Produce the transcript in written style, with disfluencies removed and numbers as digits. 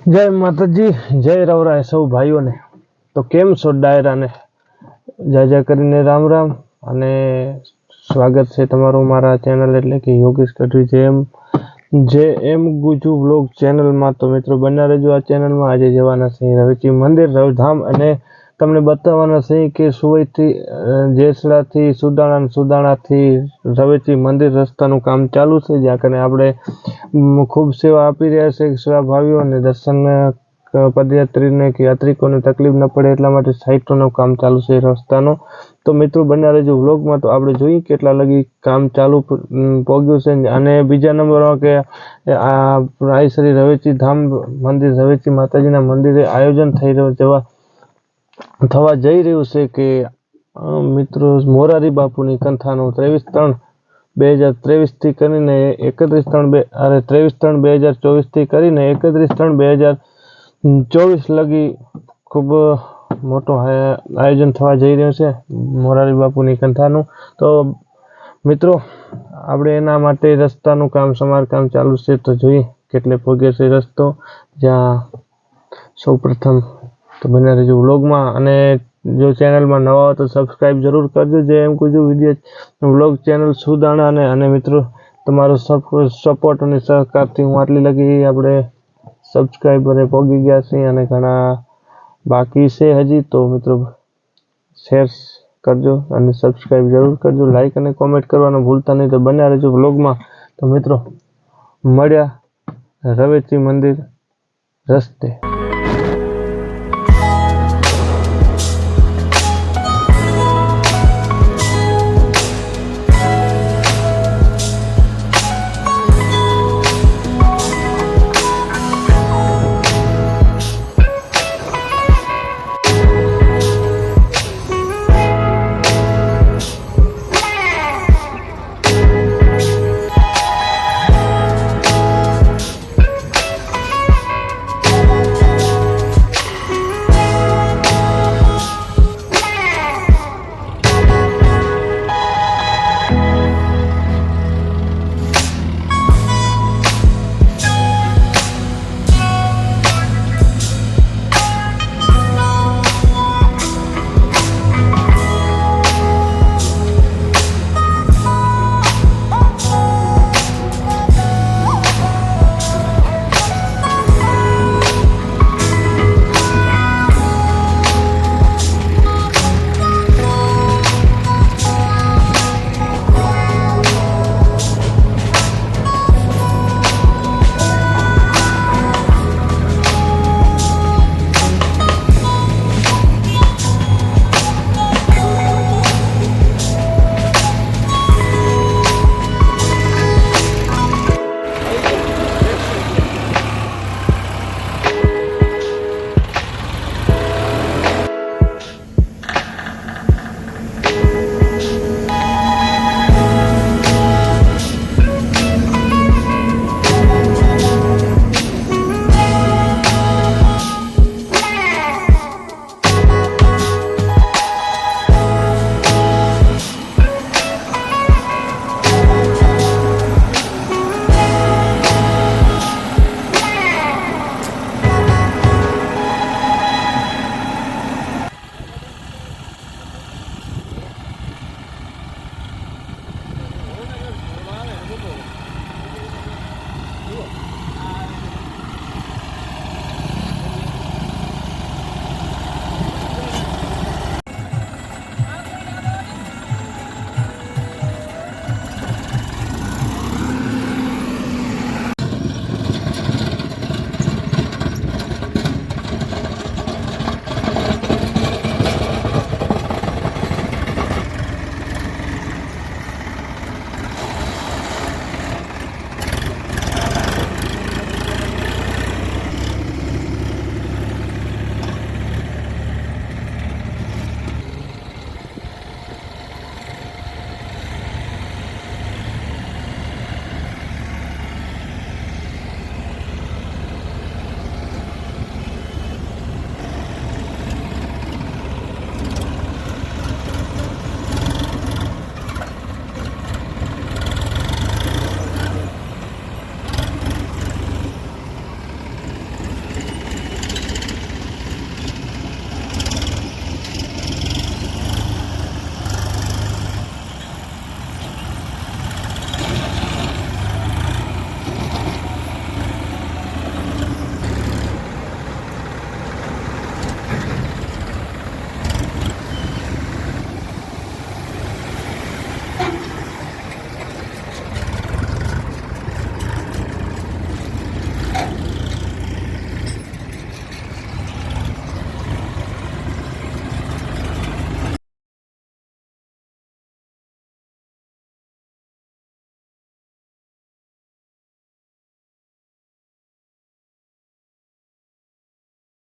જય માતાજી, જય રવરાય સૌ ભાઈઓને। તો કેમ છો ડાયરાને? જય જય કરીને રામ રામ અને સ્વાગત છે તમારું મારા ચેનલ એટલે કે યોગેશ ગઢવી જે એમ ગુજુ વ્લોગ ચેનલમાં। તો મિત્રો બન્યા રહેજો આ ચેનલમાં। આજે જવાના છે રવેચી મંદિર રવધામ અને તમને બતાવવાના છે કે સુવઈથી જેસડાથી સુદાણા, સુદાણાથી રવેચી મંદિર રસ્તાનું કામ ચાલુ છે, જ્યાં કરીને આપણે ખૂબ સેવા આપી રહ્યા છે સેવા ભાવીઓ અને દર્શન પદયાત્રીને કે યાત્રિકોને તકલીફ ન પડે એટલા માટે સાઇટોનું કામ ચાલુ છે રસ્તાનો। તો મિત્રો બન્યા રહેજો વ્લોગમાં। તો આપણે જોઈએ કેટલા લગી કામ ચાલુ પહોંચ્યું છે। અને બીજા નંબરમાં કે આ શ્રી રવેચી ધામ મંદિર, રવેચી માતાજીના મંદિરે આયોજન થવા જઈ રહ્યું છે કે મિત્રો મોરારી બાપુની કંથાનું 23/3/2023 થી કરીને 23/3/2024 થી કરીને 31/3/2024 લગી ખૂબ મોટો આયોજન થવા જઈ રહ્યું છે મોરારી બાપુની કંથાનું। તો મિત્રો આપણે એના માટે રસ્તાનું કામ, સમારકામ ચાલુ છે। તો જોઈએ કેટલે પહોંચે છે રસ્તો, જ્યાં સૌ પ્રથમ તો બન્યા રહેજો વ્લોગમાં। અને જો ચેનલમાં નવા હોય તો સબસ્ક્રાઈબ જરૂર કરજો। જે એમ કોઈ વિડીયો વ્લોગ ચેનલ સુદાણા અને મિત્રો તમારો સપોર્ટ અને સહકારથી હું આટલી લગી આપણે સબસ્ક્રાઈબરે પહોંચી ગયા છીએ અને ઘણા બાકી છે હજી। તો મિત્રો શેર કરજો અને સબસ્ક્રાઈબ જરૂર કરજો, લાઈક અને કોમેન્ટ કરવાનું ભૂલતા નહીં। તો બન્યા રહેજો વ્લોગમાં। તો મિત્રો મળ્યા રવેચી મંદિર રસ્તે।